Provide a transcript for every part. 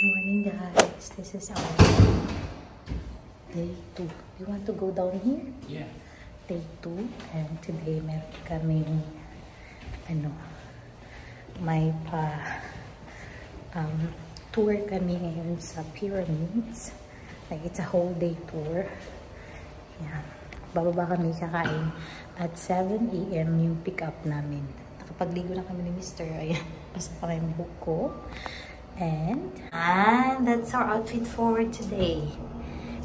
Good morning, guys. This is our day 2. You want to go down here? Yeah. Day 2. And today, meron kaming may tour kami ngayon sa pyramids. Like, it's a whole day tour. Yeah. Bababa kami kakain at 7 AM yung pick up namin. Nakapagligo na kami ni Mr. Ayan. Basta pa kayong buhok ko. And that's our outfit for today.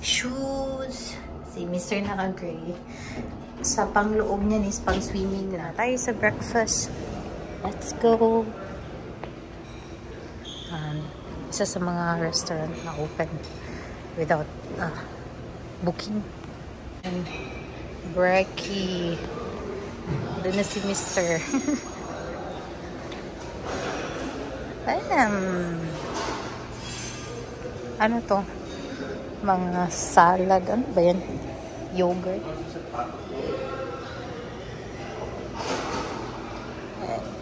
Shoes. Si Mr. naka-gray. Sa pangloob niyan is pang swimming na. Tayo sa breakfast. Let's go. Isa sa mga restaurant na open without booking. And Brecky. Doon na si Mr. Ano to? Mga salad. Ano ba yan? Yogurt. Egg.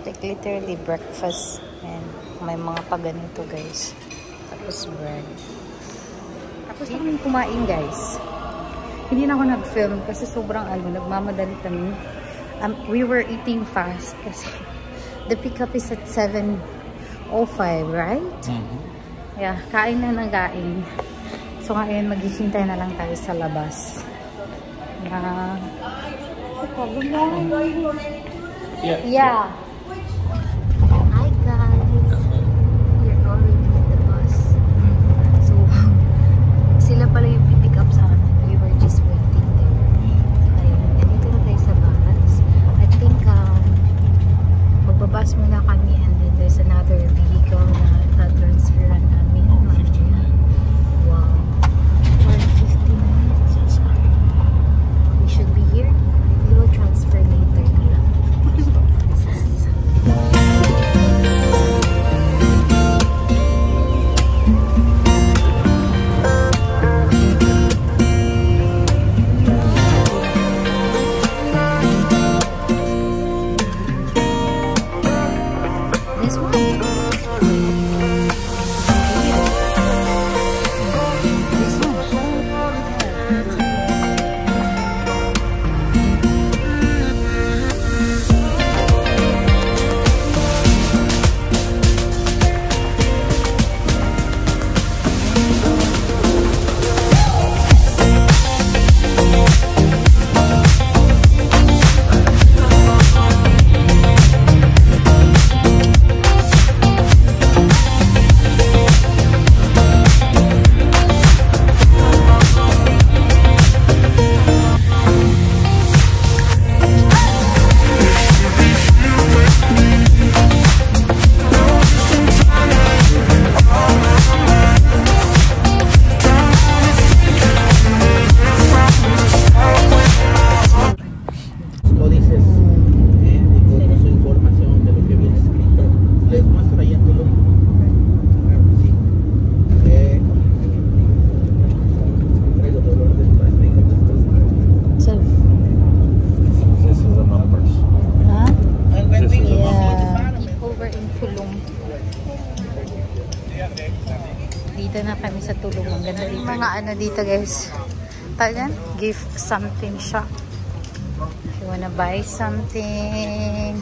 Like literally breakfast. And may mga paganito, guys. Tapos bread. Tapos namin kumain, guys. Hindi na ako nag-film kasi sobrang nagmamadali kami. We were eating fast kasi the pickup is at 7:05, right? Mm-hmm. Yeah, kain na ng kain. So ngayon, maghihintay na lang tayo sa labas. Yeah. Hi, guys. We're already at the bus. So, sila pala yung pick up sa amin. We were just waiting there. Ayun. Nandito na tayo sa bus. I think, magbabas muna kami and then there's another vehicle na transferan namin. Wow. 1:50 minutes. We should be here. We will transfer later na lang. Dito na kami sa Tulong. Ang ganda dito. Mga dito, guys. Tagan? Gift something shop. If you wanna buy something.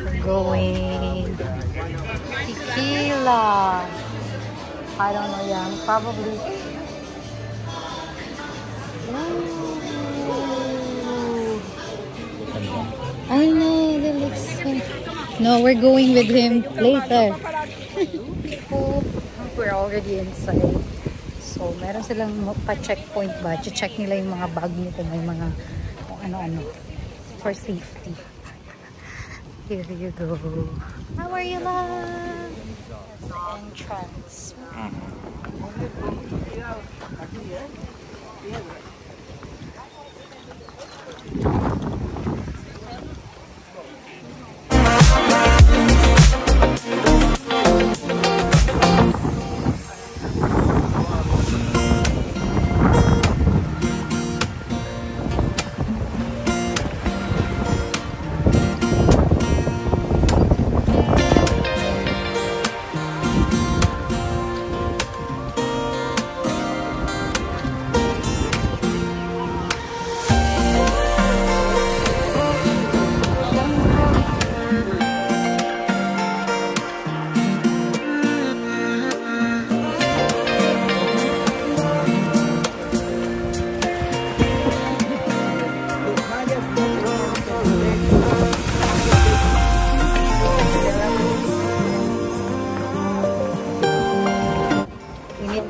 We're going. Tequila. I don't know yan. Probably. I know. That looks so... No, we're going with him later. We're already inside. So, meron silang pa-checkpoint ba? Check nila yung mga bag nyo kung may mga ano-ano. For safety. Here you go. How are you, love? Entrance.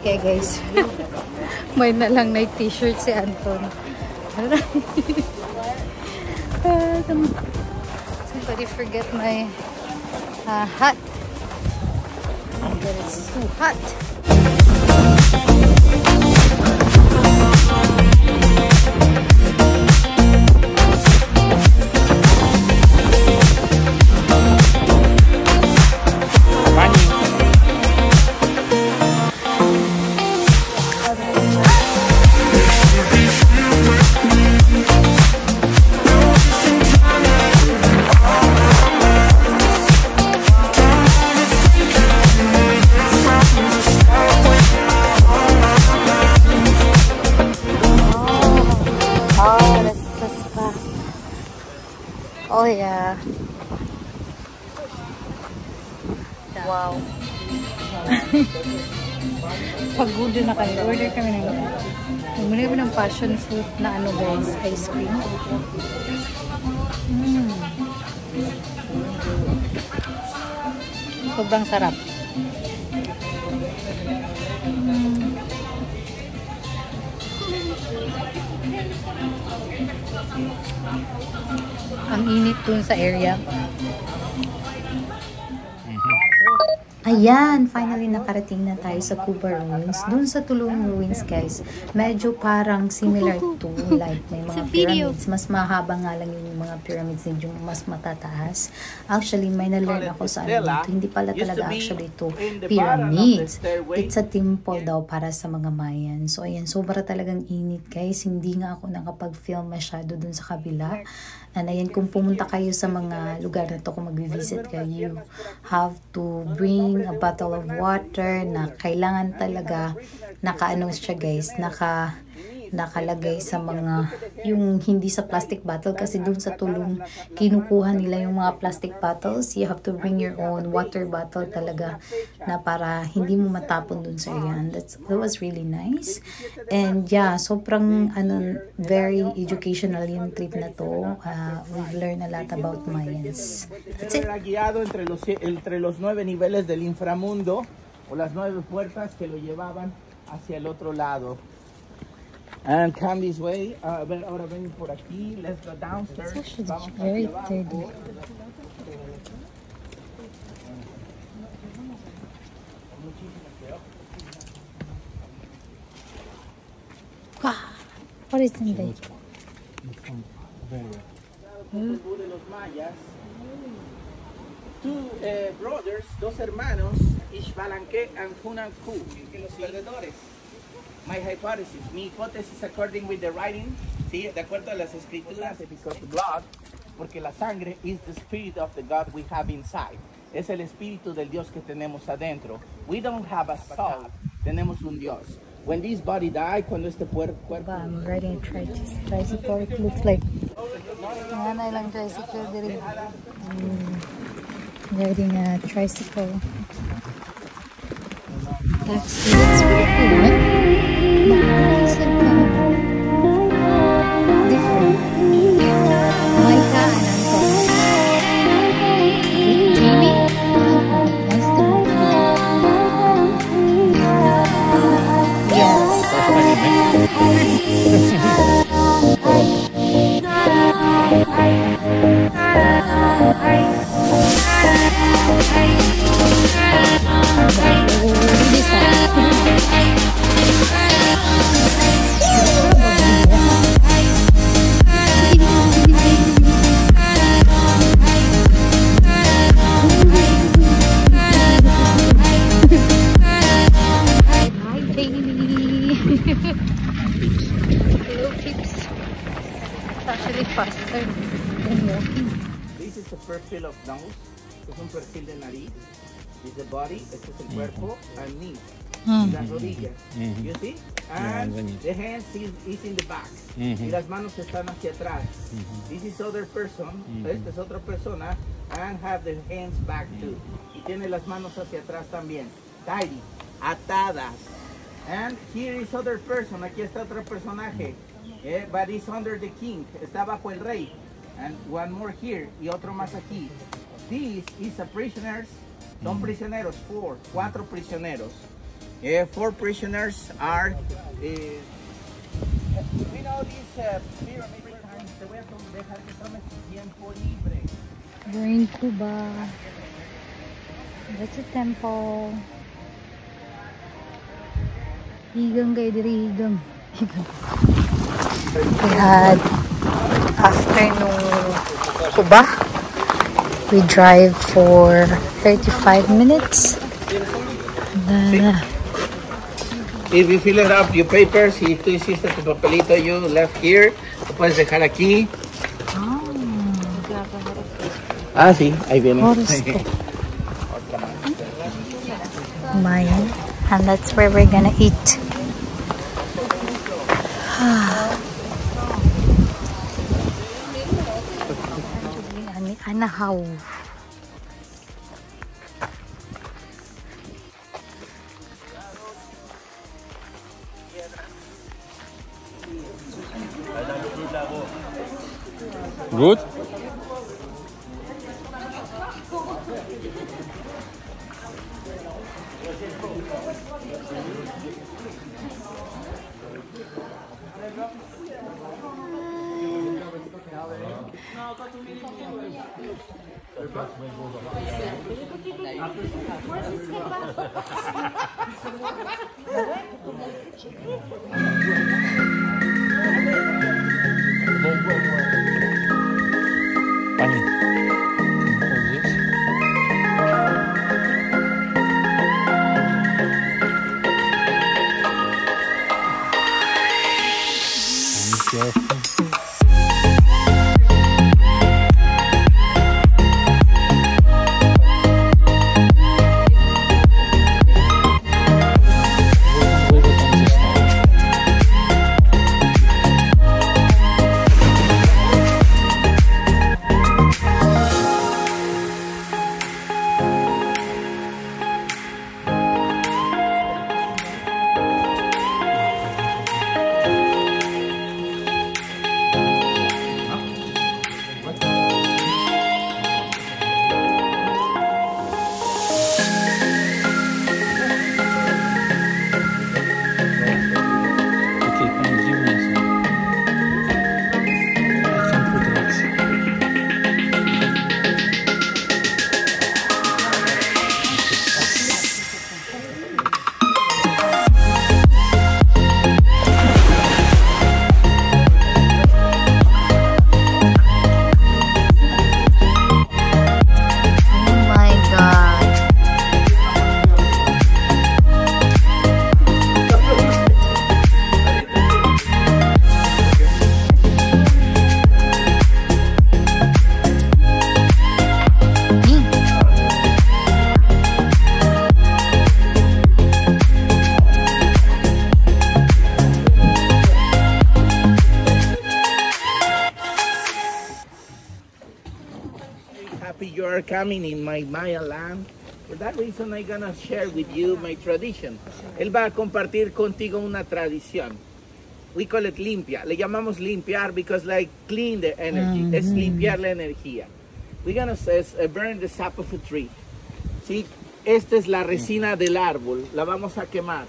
Okay guys, may na lang night t-shirt si Anton. Somebody forget my hat. But it's too hot. Oh yeah. Wow. Pagod na kami. Order kami ng passion fruit na ano guys, ice cream. Sobrang sarap. Ang init dun sa area. Ayan, finally nakarating na tayo sa Kuba Ruins. Dun sa Tulum Ruins guys, medyo parang similar to like may mga pyramids. Mas mahaba nga lang yung mga pyramids na yung mas matataas. Actually, may na-learn ako sa ano dito. Hindi pala talaga actually ito pyramids. It's a temple daw para sa mga Mayan. So ayan, sobra talagang init guys. Hindi nga ako nakapag-film masyado dun sa kabila. And ayan, kung pumunta kayo sa mga lugar na to, kung mag-visit kayo, you have to bring a bottle of water na kailangan talaga nakaano siya guys, nakalagay sa mga, yung hindi sa plastic bottle kasi dun sa Tulum, kinukuha nila yung mga plastic bottles. You have to bring your own water bottle talaga na para hindi mo matapon dun sa area. And that was really nice. And yeah, sobrang very educational yung trip na to. We've learned a lot about Mayans. That's it. Guiado entre los 9 niveles del inframundo o las 9 puertas que lo llevaban hacia el otro lado. And come this way. Ahora ven por aquí. Let's go downstairs. It's very dirty. Wow. What is in there? De los mayas. Two brothers, dos hermanos, Ixbalanque and Hunanku, los perdedores. My hypothesis, mi hipótesis according with the writing, ¿sí? De acuerdo a las escrituras, because blood, porque la sangre is the spirit of the God we have inside. Es el espíritu del Dios que tenemos adentro. We don't have a soul, tenemos un Dios. When this body die, cuando este cuerpo... I'm riding a tricycle. It looks like... Nanay lang tricycle diri. Riding a tricycle. Taxi. It's pretty faster than walking. This is the perfil of nose. Es un perfil de nariz. This is the body. Este es el cuerpo. And knee. Las rodillas. You see? And the hands is in the back. Y las manos están hacia atrás. This is other person. Esta es otra persona. And have the hands back too. Y tiene las manos hacia atrás también. Tidy. Atadas. And here is other person. Aquí está otro personaje. But it's under the king. Está bajo el rey. And one more here. Y otro más aquí. This is a prisoners. Son prisioneros. 4 prisioneros. Yeah, 4 prisoners are. We know these pyramid times. Te voy a dejar que tomes tu tiempo libre. We're in Cuba. That's a temple. Higang kayo diri, higang. We had afternoon Cuba. We drive for 35 minutes. Then, If you fill it up, your papers, si tú hiciste tu papelito, you left here, lo puedes dejar aquí. Ah, sí, ahí viene. Mine. And that's where we're gonna eat. Anahaw. Good? Pani. You are coming in my Maya land. For that reason, I'm gonna share with you my tradition. Él va a compartir contigo una tradición. We call it limpia. Le llamamos limpiar because like clean the energy. Es limpiar la energía. We're gonna burn the sap of a tree. ¿Sí? Esta es la resina del árbol. La vamos a quemar.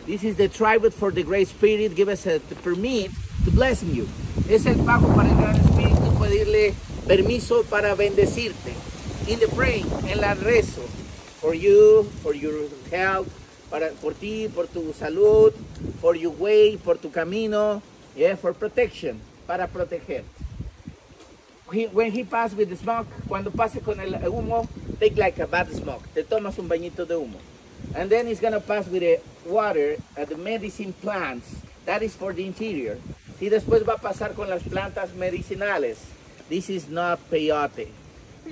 This is the tribute for the Great Spirit. Give us a permit to bless you. Es el pago para el Gran Espíritu pedirle permiso para bendecirte. In the praying, en la rezo, for you, for your health, por ti, por tu salud, for your way, por tu camino, yeah, for protection, para proteger. When he pass with the smoke, cuando pase con el humo, take like a bad smoke. Te tomas un bañito de humo. And then he's gonna pass with the water at the medicine plants. That is for the interior. Y después va a pasar con las plantas medicinales. This is not peyote.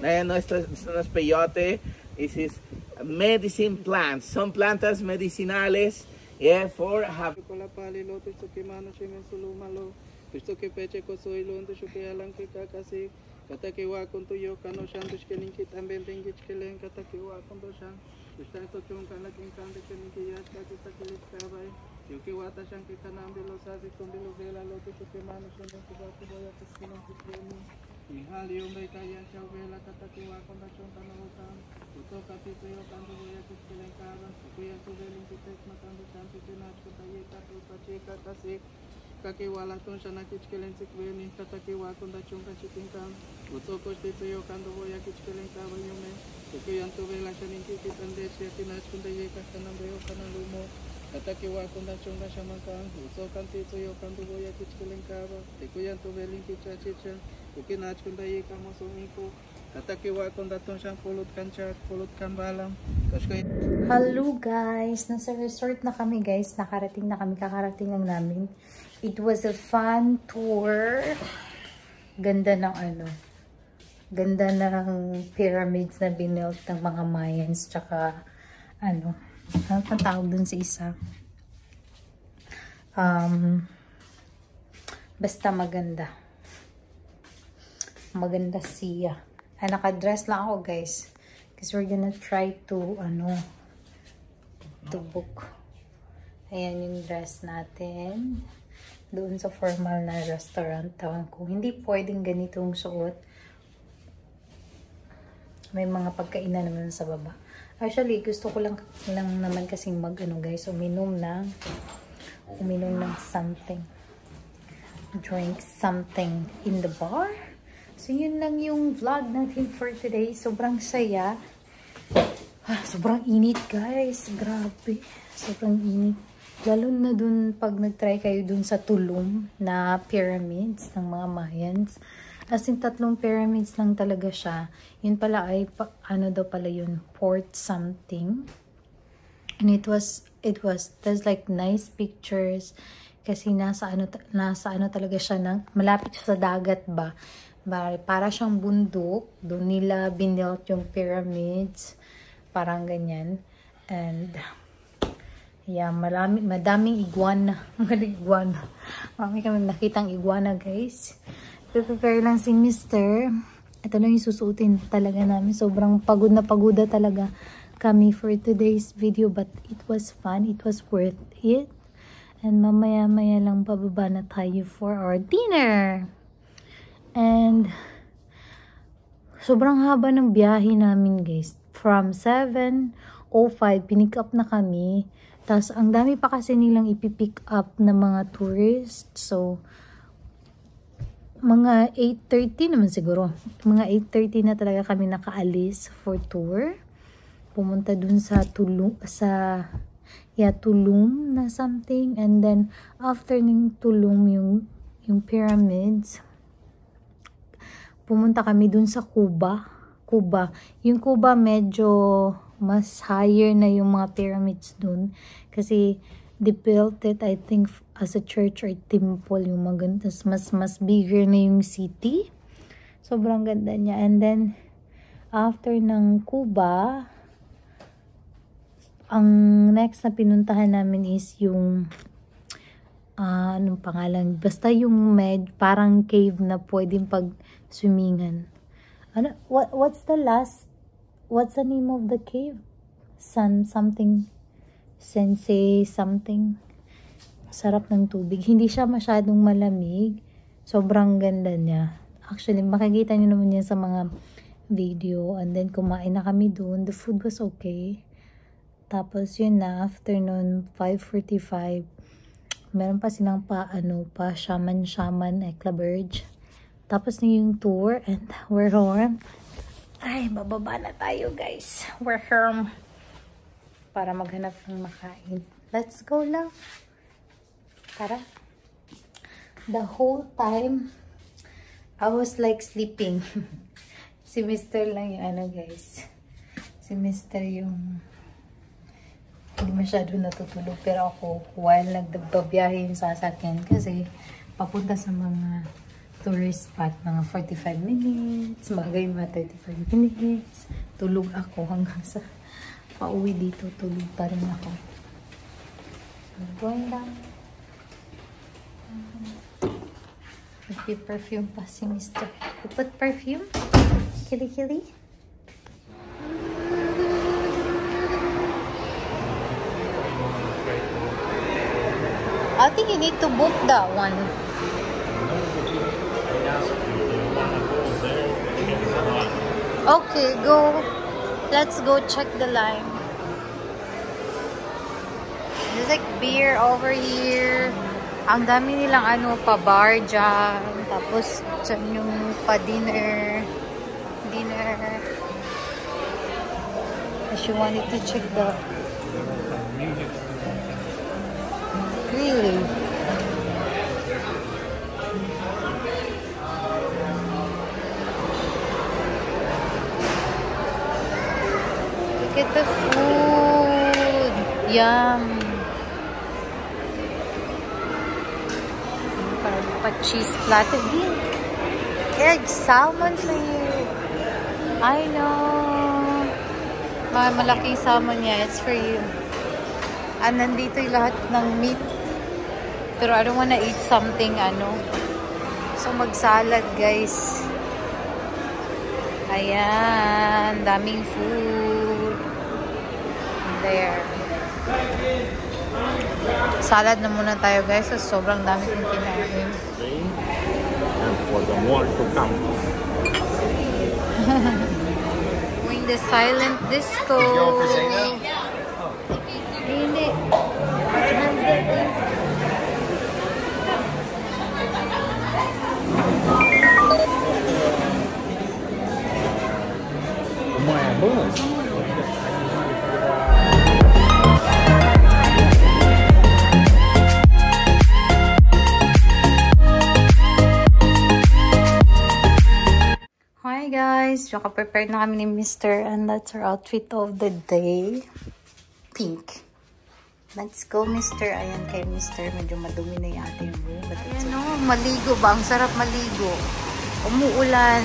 No, esto no es peyote. This is medicine plants. Son plantas medicinales. Yeah, for have. Ihali umay kaya siya wela tatakiwa konda chonta na utam. Kutoka tito yo kandu boya kiskilen kaban. Kuya subeling kitek makandu chanti tinach kutaye katu pachika kasik. Kakiwala ton siya nakiskilen sikweni. Tatakiwa konda chonta chitingkam. Kutoko tito yo kandu boya kiskilen kaban yume. Kuya tubela siya ningkikitande siya tinach kundaye kasanambeyo kanalumo. Tatakiwa konda chonta siya mangkang. Kutokan tito yo kandu boya kiskilen kaban. Kuya tubeling kichachicha. Kukinach kundaye kamo sumiko. Tatakiwa konda ton siyang pulot kanchak, pulot kambalam. Hello guys! Nasa resort na kami guys. Nakarating na kami. Kakarating lang namin. It was a fun tour. Ganda ng ano. Ganda ng pyramids na binuilt ng mga Mayans. Tsaka ano. Ano pang tawag dun sa isa? Basta maganda. Maganda siya. Ay, naka-dress lang ako guys. Because we're gonna try to, to book. Ayan yung dress natin. Doon sa formal na restaurant. Tawan ko, hindi pwedeng ganitong suot. May mga pagkainan naman sa baba. Actually, gusto ko lang naman kasing guys, uminom ng something. Drink something in the bar. So, yun lang yung vlog natin for today. Sobrang saya. Sobrang init, guys. Grabe. Sobrang init. Lalo na dun pag nag-try kayo dun sa Tulum na pyramids ng mga Mayans. As in, 3 pyramids lang talaga siya. Yun pala ay, ano daw pala yun? Port something. And there's like nice pictures. Kasi nasa ano talaga siya, malapit siya sa dagat ba? Para siyang bundok. Doon nila binuilt yung pyramids. Parang ganyan. And, yeah, madaming iguana. Marami kami nakitang iguana, guys. Prepare lang si Mr. Ito lang yung susuotin talaga namin. Sobrang pagod na pagoda talaga kami for today's video. But it was fun. It was worth it. And mamaya-maya lang bababa na tayo for our dinner. And sobrang haba ng biyahe namin guys. From 7:05 pinick up na kami. Tapos ang dami pa kasi nilang ipipick up na mga tourists. So mga 8:30 naman siguro. Mga 8:30 na talaga kami nakaalis for tour. Pumunta dun sa Tulum na something. And then after ng Tulum yung pyramids, pumunta kami dun sa Kuba. Yung Kuba medyo mas higher na yung mga pyramids dun. Kasi they built it, I think, as a church or temple. Yung maganda. Mas bigger na yung city. Sobrang ganda niya. And then, after ng Kuba, ang next na pinuntahan namin is yung anong pangalan? Basta yung parang cave na pwedeng pag-swimingan. Ano? What's the name of the cave? Something. Sensei something. Sarap ng tubig. Hindi siya masyadong malamig. Sobrang ganda niya. Actually, makikita niyo naman yan sa mga video. And then, kumain na kami doon. The food was okay. Tapos, yun na. Afternoon, 5:45. Meron pa silang shaman Eclaberge. Tapos na yung tour. And we're home. Ay, bababa na tayo, guys. We're home. Para maghanap ng makain. Let's go lang. Tara. The whole time, I was like sleeping. Si Mr. lang yung guys. Si Mr. yung hindi masyado natutulog. Pero ako, while nagbabiyahe yung sasakyan, kasi papunta sa mga tourist spot, mga 45 minutes, bagay mga 35 minutes. Tulog ako hanggang sa pauwi dito, tulog pa rin ako. Going down. Nagpi-perfume pa si Mr. You put perfume? Kili-kili? I think you need to book that one. Okay, go. Let's go check the line. There's like beer over here. Ang dami nilang ano, pa-bar dyan. Tapos, dyan yung pa-dinner. She wanted to check the... Really? Look at the food. Yum. Pa-cheese platter din. Egg salmon for you. I know. Malaking salmon niya. It's for you. And nandito yung lahat ng meat. Pero I don't wanna eat something, ano. So, mag-salad, guys. Ayan. Daming food. There. Salad na muna tayo, guys. So, sobrang dami kong kinain. And for the more to come. Doing the silent disco. Hindi. Hi guys, naka-prepare na kami ni Mr. and that's our outfit of the day. Pink. Let's go, Mr. Ayan kay Mr. Medyo madumi na yung ating room. Ayan o, maligo ba? Ang sarap maligo. Umuulan.